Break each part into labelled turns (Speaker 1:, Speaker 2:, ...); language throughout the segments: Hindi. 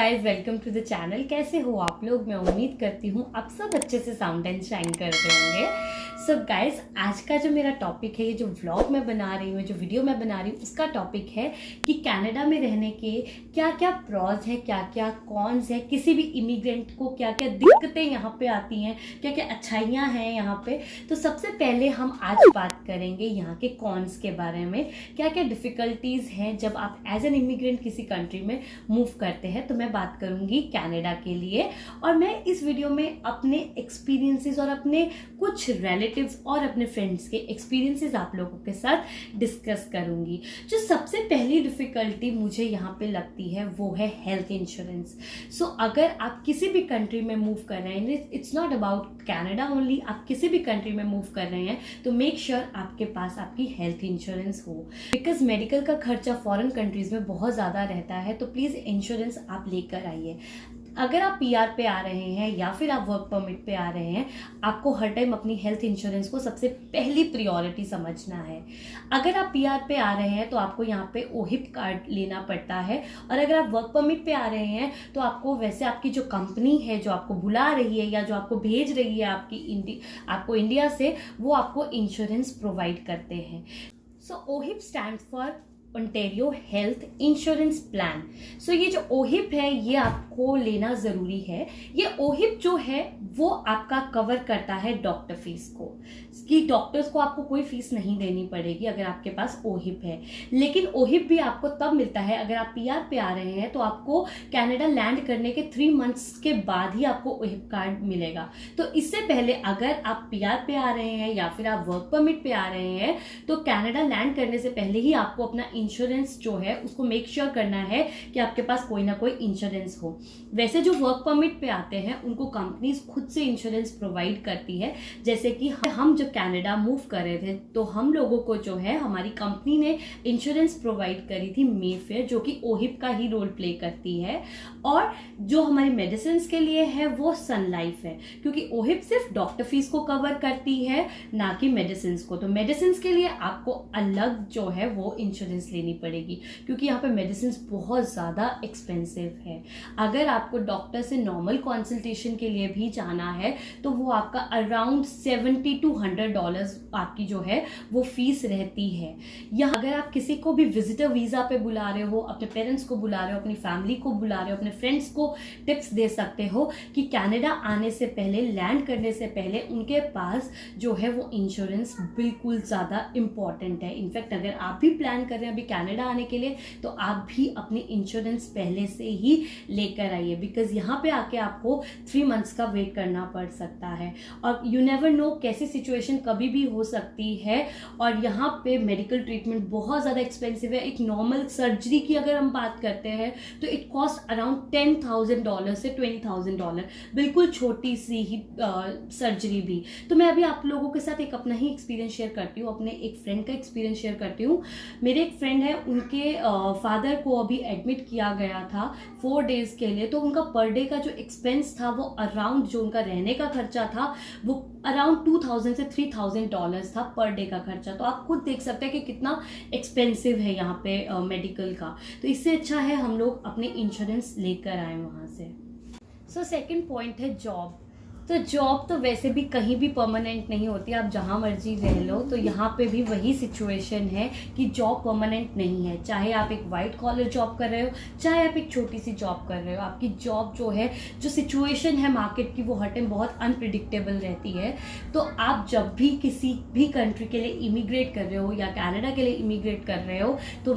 Speaker 1: Guys, welcome to the channel. कैसे हो आप लोग? मैं उम्मीद करती हूँ आप सब अच्छे से साउंड एंड शाइन कर रहे होंगे। सो गाइस, आज का जो मेरा टॉपिक है, ये जो व्लॉग मैं बना रही हूँ, जो वीडियो मैं बना रही हूँ, उसका टॉपिक है कि कनाडा में रहने के क्या क्या प्रॉज है, क्या क्या कॉन्स है, किसी भी इमिग्रेंट को क्या क्या दिक्कतें यहाँ पे आती हैं, क्या क्या अच्छाइयाँ हैं यहाँ पे। तो सबसे पहले हम आज बात करेंगे यहाँ के कॉन्स के बारे में, क्या क्या डिफ़िकल्टीज़ हैं जब आप एज एन इमिग्रेंट किसी कंट्री में मूव करते हैं। तो मैं बात करूँगी कनाडा के लिए, और मैं इस वीडियो में अपने एक्सपीरियंसेस और अपने कुछ रिलेटिव्स और अपने फ्रेंड्स के एक्सपीरियंसेस आप लोगों के साथ डिस्कस करूंगी। जो सबसे पहली डिफ़िकल्टी मुझे यहाँ पे लगती है वो है हेल्थ इंश्योरेंस। सो अगर आप किसी भी कंट्री में मूव कर रहे हैं, it's not about Canada only, आप किसी भी कंट्री में मूव कर रहे हैं तो मेक श्योर आपके पास आपकी हेल्थ इंश्योरेंस हो, बिकॉज मेडिकल का खर्चा फॉरेन कंट्रीज में बहुत ज़्यादा रहता है। तो प्लीज़ इंश्योरेंस आप लेकर आइए। अगर आप पीआर पे आ रहे हैं या फिर आप वर्क परमिट पे आ रहे हैं, आपको हर टाइम अपनी हेल्थ इंश्योरेंस को सबसे पहली प्रायोरिटी समझना है। अगर आप पीआर पे आ रहे हैं तो आपको यहाँ पे ओहिप कार्ड लेना पड़ता है, और अगर आप वर्क परमिट पे आ रहे हैं तो आपको वैसे आपकी जो कंपनी है जो आपको बुला रही है या जो आपको भेज रही है आपको इंडिया से, वो आपको इंश्योरेंस प्रोवाइड करते हैं। So OHIP stand for Ontario health insurance plan. So ये जो ओहिप है ये आपको लेना ज़रूरी है। ये ओहिप जो है वो आपका कवर करता है डॉक्टर फीस को, कि डॉक्टर्स को आपको कोई फीस नहीं देनी पड़ेगी अगर आपके पास ओहिप है। लेकिन ओहिप भी आपको तब मिलता है अगर आप पीआर पे आ रहे हैं, तो आपको कनाडा लैंड करने के 3 मंथ्स के बाद ही आपको ओहिप कार्ड मिलेगा। तो इससे पहले अगर आप पीआर पे आ रहे हैं या फिर आप वर्क परमिट पे आ रहे हैं, तो कनाडा लैंड करने से पहले ही आपको अपना इंश्योरेंस जो है उसको मेक श्योर करना है कि आपके पास कोई ना कोई इंश्योरेंस हो। वैसे जो वर्क परमिट पे आते हैं उनको कंपनीज खुद से इंश्योरेंस प्रोवाइड करती है। जैसे कि हम जब कनाडा मूव कर रहे थे तो हम लोगों को जो है हमारी कंपनी ने इंश्योरेंस प्रोवाइड करी थी मेफेयर, जो कि ओहिप का ही रोल प्ले करती है। और जो हमारी मेडिसिन के लिए है वो सन लाइफ है, क्योंकि ओहिप सिर्फ डॉक्टर फीस को कवर करती है, ना कि मेडिसिन को। तो मेडिसिन के लिए आपको अलग जो है वो इंश्योरेंस लेनी पड़ेगी, क्योंकि यहाँ पे मेडिसिन बहुत ज़्यादा एक्सपेंसिव है। अगर आपको डॉक्टर से नॉर्मल कंसल्टेशन के लिए भी जाना है तो वो आपका अराउंड $70 to $100 आपकी जो है वो फीस रहती है। या अगर आप किसी को भी विजिटर वीज़ा पे बुला रहे हो, अपने पेरेंट्स को बुला रहे हो, अपनी फैमिली को बुला रहे हो, अपने फ्रेंड्स को टिप्स दे सकते हो कि कनाडा आने से पहले, लैंड करने से पहले उनके पास जो है वो इंश्योरेंस बिल्कुल ज़्यादा इम्पॉर्टेंट है। इनफैक्ट अगर आप भी प्लान कर रहे हैं अभी कनाडा आने के लिए, तो आप भी अपनी इंश्योरेंस पहले से ही लेकर आइए, बिकॉज यहाँ पे आके आपको 3 मंथ्स का वेट करना पड़ सकता है। और यू नेवर नो, कैसी सिचुएशन कभी भी हो सकती है। और यहाँ पे मेडिकल ट्रीटमेंट बहुत ज़्यादा एक्सपेंसिव है। एक नॉर्मल सर्जरी की अगर हम बात करते हैं तो इट कॉस्ट अराउंड $10,000 से $20,000, बिल्कुल छोटी सी ही सर्जरी भी। तो मैं अभी आप लोगों के साथ एक अपना ही एक्सपीरियंस शेयर करती हूँ, अपने एक फ्रेंड का एक्सपीरियंस शेयर करती हूँ। मेरे एक फ्रेंड है, उनके फादर को अभी एडमिट किया गया था 4 डेज़ के लिए। तो उनका पर डे का जो एक्सपेंस था वो अराउंड, जो उनका रहने का खर्चा था वो अराउंड $2,000 से $3,000 था पर डे का खर्चा। तो आप खुद देख सकते हैं कि कितना एक्सपेंसिव है यहाँ पे मेडिकल का। तो इससे अच्छा है हम लोग अपने इंश्योरेंस लेकर आए वहाँ से। सो सेकंड पॉइंट है जॉब। तो जॉब तो वैसे भी कहीं भी परमानेंट नहीं होती, आप जहाँ मर्जी रह लो। तो यहाँ पे भी वही सिचुएशन है कि जॉब परमानेंट नहीं है। चाहे आप एक वाइट कॉलर जॉब कर रहे हो, चाहे आप एक छोटी सी जॉब कर रहे हो, आपकी जॉब जो है, जो सिचुएशन है मार्केट की, वो हर टाइम बहुत अनप्रिडिक्टेबल रहती है। तो आप जब भी किसी भी कंट्री के लिए इमिग्रेट कर रहे हो या कनाडा के लिए इमिग्रेट कर रहे हो, तो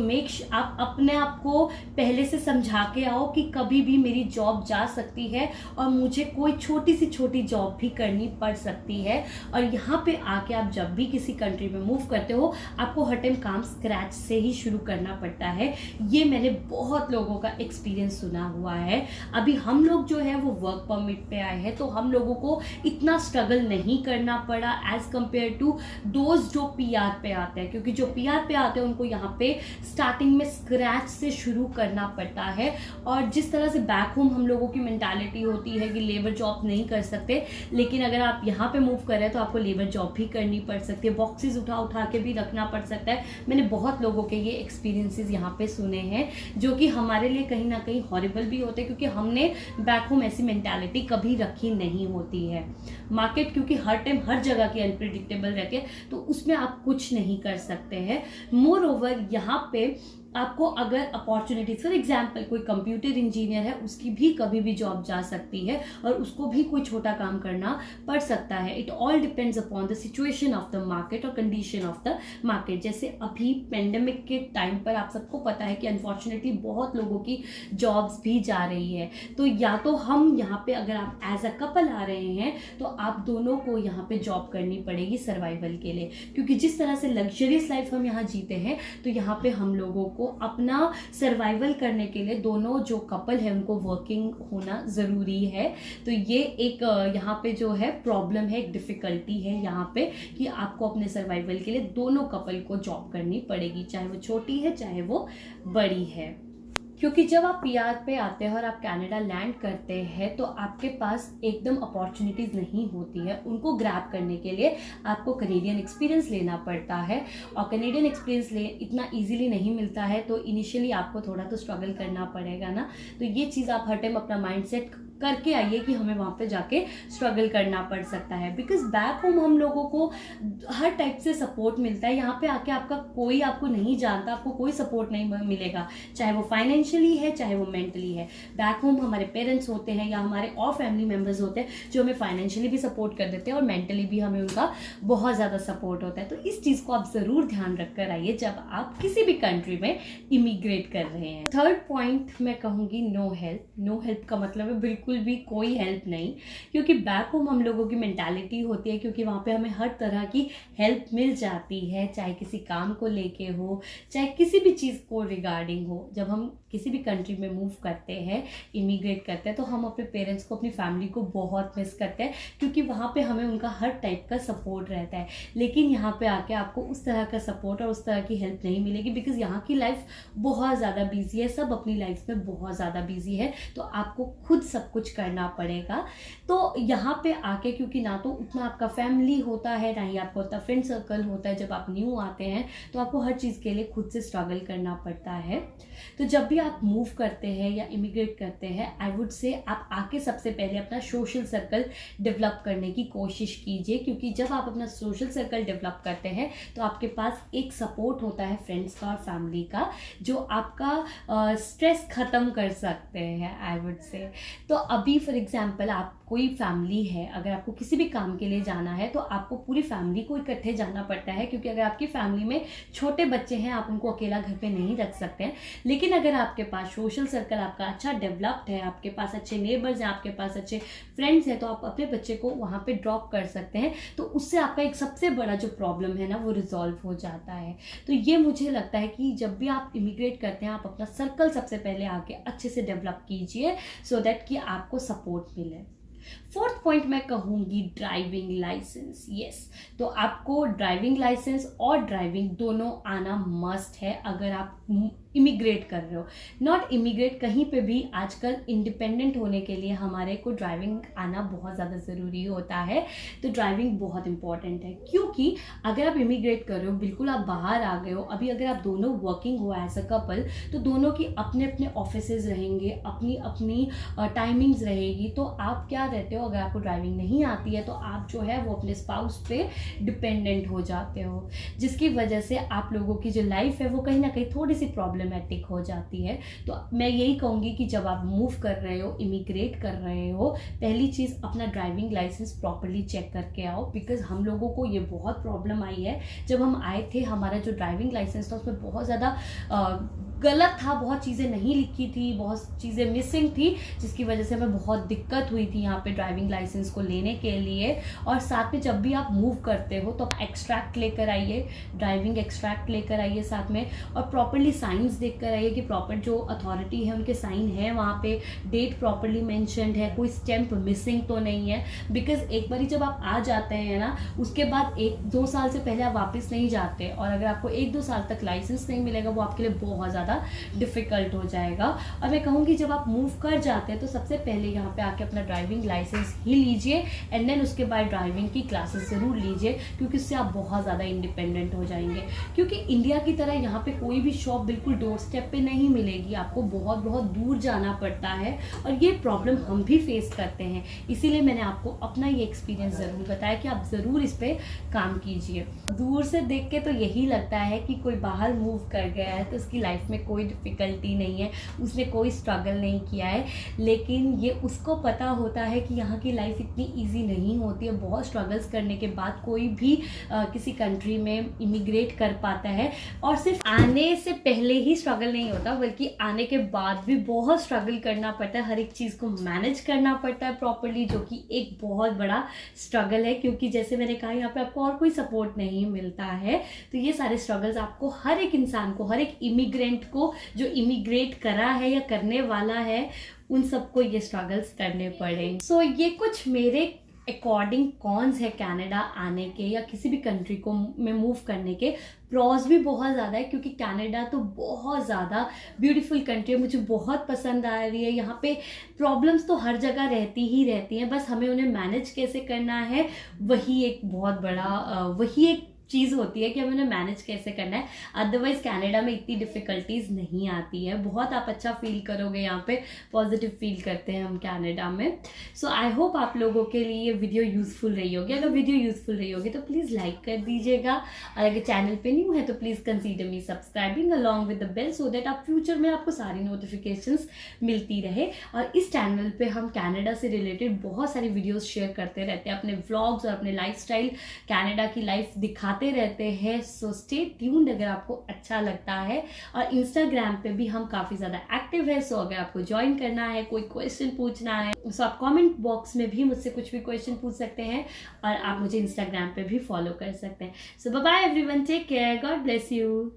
Speaker 1: आप अपने आप को पहले से समझा के आओ कि कभी भी मेरी जॉब जा सकती है और मुझे कोई छोटी सी छोटी जॉब भी करनी पड़ सकती है। और यहाँ पे आके आप जब भी किसी कंट्री में मूव करते हो, आपको हर टाइम काम स्क्रैच से ही शुरू करना पड़ता है। ये मैंने बहुत लोगों का एक्सपीरियंस सुना हुआ है। अभी हम लोग जो है वो वर्क परमिट पे आए हैं, तो हम लोगों को इतना स्ट्रगल नहीं करना पड़ा एज कम्पेयर टू दोज जो पीआर पे आते हैं, क्योंकि जो पीआर पे आते हैं उनको यहाँ पे स्टार्टिंग में स्क्रैच से शुरू करना पड़ता है। और जिस तरह से बैक होम हम लोगों की मेंटालिटी होती है कि लेबर जॉब नहीं कर सकते, सकते, लेकिन अगर आप यहाँ पे मूव कर रहे हैं तो आपको लेबर जॉब भी करनी पड़ सकती है, बॉक्सेस उठा उठा के भी रखना पड़ सकता है। मैंने बहुत लोगों के ये एक्सपीरियंसेस यहाँ पे सुने हैं जो कि हमारे लिए कहीं ना कहीं हॉरिबल भी होते हैं, क्योंकि हमने बैक होम ऐसी मेंटालिटी कभी रखी नहीं होती है। मार्केट क्योंकि हर टाइम हर जगह की अनप्रिडिक्टेबल रहती है, तो उसमें आप कुछ नहीं कर सकते हैं। मोर ओवर यहाँ पे आपको अगर अपॉर्चुनिटीज, फॉर एग्जाम्पल कोई कंप्यूटर इंजीनियर है, उसकी भी कभी भी जॉब जा सकती है और उसको भी कोई छोटा काम करना पड़ सकता है। It all depends upon the situation of the market और कंडीशन ऑफ द मार्केट। जैसे अभी पेंडेमिक के टाइम पर आप सबको पता है कि अनफॉर्चुनेटली बहुत लोगों की जॉब्स भी जा रही है, तो या तो हम यहाँ पे अगर आप एज अ कपल आ रहे हैं तो आप दोनों को यहाँ पे जॉब करनी पड़ेगी सर्वाइवल के लिए, क्योंकि जिस तरह से लग्जरियस लाइफ हम यहाँ जीते हैं तो यहाँ पे हम लोगों को अपना सर्वाइवल करने के लिए दोनों जो कपल है उनको वर्किंग होना ज़रूरी है। तो ये एक यहाँ पे जो है प्रॉब्लम है, एक डिफ़िकल्टी है यहाँ पे कि आपको अपने सर्वाइवल के लिए दोनों कपल को जॉब करनी पड़ेगी, चाहे वो छोटी है चाहे वो बड़ी है। क्योंकि जब आप पीआर पे आते हैं और आप कनाडा लैंड करते हैं तो आपके पास एकदम अपॉर्चुनिटीज़ नहीं होती है। उनको ग्रैब करने के लिए आपको कनेडियन एक्सपीरियंस लेना पड़ता है, और कनेडियन एक्सपीरियंस इतना इजीली नहीं मिलता है, तो इनिशियली आपको थोड़ा तो स्ट्रगल करना पड़ेगा ना। तो ये चीज़ आप हर टाइम अपना माइंडसेट करके आइए कि हमें वहाँ पे जाके स्ट्रगल करना पड़ सकता है, बिकॉज बैक होम हम लोगों को हर टाइप से सपोर्ट मिलता है। यहाँ पे आके आपका कोई आपको नहीं जानता, आपको कोई सपोर्ट नहीं मिलेगा, चाहे वो फाइनेंशियली है चाहे वो मेंटली है। बैक होम हमारे पेरेंट्स होते हैं या हमारे और फैमिली मेम्बर्स होते हैं जो हमें फाइनेंशियली भी सपोर्ट कर देते हैं और मेंटली भी हमें उनका बहुत ज़्यादा सपोर्ट होता है। तो इस चीज़ को आप ज़रूर ध्यान रख कर आइए जब आप किसी भी कंट्री में इमिग्रेट कर रहे हैं। थर्ड पॉइंट मैं कहूँगी नो हेल्प। नो हेल्प का मतलब है बिल्कुल भी कोई हेल्प नहीं, क्योंकि बैक होम हम लोगों की मेंटालिटी होती है, क्योंकि वहाँ पे हमें हर तरह की हेल्प मिल जाती है, चाहे किसी काम को लेके हो चाहे किसी भी चीज़ को रिगार्डिंग हो। जब हम किसी भी कंट्री में मूव करते हैं, इमिग्रेट करते हैं, तो हम अपने पेरेंट्स को, अपनी फैमिली को बहुत मिस करते हैं, क्योंकि वहाँ पे हमें उनका हर टाइप का सपोर्ट रहता है। लेकिन यहाँ पे आके आपको उस तरह का सपोर्ट और उस तरह की हेल्प नहीं मिलेगी, बिकॉज यहाँ की लाइफ बहुत ज़्यादा बिजी है, सब अपनी लाइफ में बहुत ज़्यादा बिजी है, तो आपको खुद सब कुछ करना पड़ेगा। तो यहाँ पे आके क्योंकि ना तो उतना आपका फैमिली होता है, ना ही आपको उतना फ्रेंड सर्कल होता है, जब आप न्यू आते हैं तो आपको हर चीज़ के लिए खुद से स्ट्रगल करना पड़ता है। तो जब भी आप मूव करते हैं या इमिग्रेट करते हैं, आई वुड से आप आके सबसे पहले अपना सोशल सर्कल डेवलप करने की कोशिश कीजिए, क्योंकि जब आप अपना सोशल सर्कल डेवलप करते हैं तो आपके पास एक सपोर्ट होता है फ्रेंड्स का और फैमिली का, जो आपका स्ट्रेस ख़त्म कर सकते हैं, आई वुड से। तो अभी फॉर एग्जांपल आप कोई फैमिली है, अगर आपको किसी भी काम के लिए जाना है तो आपको पूरी फैमिली को इकट्ठे जाना पड़ता है, क्योंकि अगर आपकी फैमिली में छोटे बच्चे हैं आप उनको अकेला घर पे नहीं रख सकते हैं। लेकिन अगर आपके पास सोशल सर्कल आपका अच्छा डेवलप्ड है, आपके पास अच्छे नेबर्स हैं, आपके पास अच्छे फ्रेंड्स हैं, तो आप अपने बच्चे को वहाँ पे ड्रॉप कर सकते हैं। तो उससे आपका एक सबसे बड़ा जो प्रॉब्लम है ना वो रिजॉल्व हो जाता है। तो ये मुझे लगता है कि जब भी आप इमिग्रेट करते हैं आप अपना सर्कल सबसे पहले आके अच्छे से डेवलप कीजिए, सो दैट कि आपको सपोर्ट मिले। फोर्थ पॉइंट मैं कहूँगी ड्राइविंग लाइसेंस। यस, तो आपको ड्राइविंग लाइसेंस और ड्राइविंग दोनों आना मस्ट है अगर आप इमिग्रेट कर रहे हो। नॉट इमिग्रेट, कहीं पे भी आजकल इंडिपेंडेंट होने के लिए हमारे को ड्राइविंग आना बहुत ज़्यादा ज़रूरी होता है। तो ड्राइविंग बहुत इंपॉर्टेंट है, क्योंकि अगर आप इमिग्रेट कर रहे हो, बिल्कुल आप बाहर आ गए हो, अभी अगर आप दोनों वर्किंग हो एज अ कपल, तो दोनों की अपने अपने ऑफिसेज रहेंगे, अपनी अपनी टाइमिंग्स रहेगी। तो आप क्या रहते हो, अगर आपको ड्राइविंग नहीं आती है तो आप जो है वो अपने स्पाउस पे डिपेंडेंट हो जाते हो, जिसकी वजह से आप लोगों की जो लाइफ है वो कहीं ना कहीं थोड़ी सी प्रॉब्लमेटिक हो जाती है। तो मैं यही कहूँगी कि जब आप मूव कर रहे हो, इमिग्रेट कर रहे हो, पहली चीज़ अपना ड्राइविंग लाइसेंस प्रॉपर्ली चेक करके आओ, बिकॉज हम लोगों को ये बहुत प्रॉब्लम आई है। जब हम आए थे हमारा जो ड्राइविंग लाइसेंस था उसमें बहुत ज़्यादा गलत था, बहुत चीज़ें नहीं लिखी थी, बहुत चीज़ें मिसिंग थी, जिसकी वजह से हमें बहुत दिक्कत हुई थी यहाँ पे ड्राइविंग लाइसेंस को लेने के लिए। और साथ में जब भी आप मूव करते हो तो आप एक्सट्रैक्ट लेकर आइए, ड्राइविंग एक्सट्रैक्ट लेकर आइए साथ में, और प्रॉपर्ली साइंस देख कर आइए कि प्रॉपर जो अथॉरिटी है उनके साइन है वहाँ पे, डेट प्रॉपर्ली मैंशनड है, कोई स्टैम्प मिसिंग तो नहीं है। बिकॉज एक बारी जब आप आ जाते हैं ना, उसके बाद 1-2 साल से पहले आप वापस नहीं जाते, और अगर आपको 1-2 साल तक लाइसेंस नहीं मिलेगा वो आपके लिए बहुत ज़्यादा डिफिकल्ट हो जाएगा। और मैं कहूँगी जब आप मूव कर जाते हैं तो सबसे पहले यहाँ पे आके अपना ड्राइविंग लाइसेंस ही लीजिए एंड देन उसके बाद ड्राइविंग की क्लासेस ज़रूर लीजिए, क्योंकि उससे आप बहुत ज़्यादा इंडिपेंडेंट हो जाएंगे। क्योंकि इंडिया की तरह यहाँ पे कोई भी शॉप बिल्कुल डोर स्टेप पे नहीं मिलेगी, आपको बहुत बहुत दूर जाना पड़ता है और ये प्रॉब्लम हम भी फेस करते हैं। इसीलिए मैंने आपको अपना ये एक्सपीरियंस ज़रूर बताया कि आप ज़रूर इस पर काम कीजिए। दूर से देख के तो यही लगता है कि कोई बाहर मूव कर गया है तो उसकी लाइफ में कोई डिफ़िकल्टी नहीं है, उसने कोई स्ट्रगल नहीं किया है, लेकिन ये उसको पता होता है कि यहाँ की लाइफ इतनी ईजी नहीं होती है। बहुत स्ट्रगल्स करने के बाद कोई भी किसी कंट्री में इमिग्रेट कर पाता है, और सिर्फ आने से पहले ही स्ट्रगल नहीं होता बल्कि आने के बाद भी बहुत स्ट्रगल करना पड़ता है, हर एक चीज़ को मैनेज करना पड़ता है प्रॉपर्ली, जो कि एक बहुत बड़ा स्ट्रगल है। क्योंकि जैसे मैंने कहा यहाँ पे आपको और कोई सपोर्ट नहीं मिलता है, तो ये सारे स्ट्रगल्स आपको हर एक इंसान को, हर एक इमिग्रेंट को जो इमिग्रेट करा है या करने वाला है, उन सबको ये स्ट्रगल्स करने पड़े। सो ये कुछ मेरे अकॉर्डिंग कॉन्स है कनाडा आने के या किसी भी कंट्री को में मूव करने के। प्रॉस भी बहुत ज़्यादा है, क्योंकि कनाडा तो बहुत ज़्यादा ब्यूटीफुल कंट्री है, मुझे बहुत पसंद आ रही है। यहाँ पे प्रॉब्लम्स तो हर जगह रहती ही रहती हैं, बस हमें उन्हें मैनेज कैसे करना है वही एक बहुत बड़ा वही एक चीज़ होती है कि हमें उन्हें मैनेज कैसे करना है। अदरवाइज कनाडा में इतनी डिफ़िकल्टीज नहीं आती है, बहुत आप अच्छा फील करोगे, यहाँ पे पॉजिटिव फील करते हैं हम कनाडा में। सो आई होप आप लोगों के लिए ये वीडियो यूज़फुल रही होगी। अगर वीडियो यूज़फुल रही होगी तो प्लीज़ लाइक कर दीजिएगा, और अगर चैनल पे न्यू है तो please consider me subscribing along with the bell, so that आप फ्यूचर में आपको सारी नोटिफिकेशंस मिलती रहे। और इस चैनल पे हम कनाडा से रिलेटेड बहुत सारी वीडियोज़ शेयर करते रहते हैं, अपने व्लॉग्स और अपने लाइफस्टाइल कनाडा की लाइफ दिखाते रहते हैं। सो स्टे ट्यून्ड अगर आपको अच्छा लगता है। और इंस्टाग्राम पे भी हम काफ़ी ज़्यादा एक्टिव है, सो अगर आपको ज्वाइन करना है, कोई क्वेश्चन पूछना है, सो आप कमेंट बॉक्स में भी मुझसे कुछ भी क्वेश्चन पूछ सकते हैं, और आप मुझे इंस्टाग्राम पे भी फॉलो कर सकते हैं। So bye bye everyone, take care, God bless you.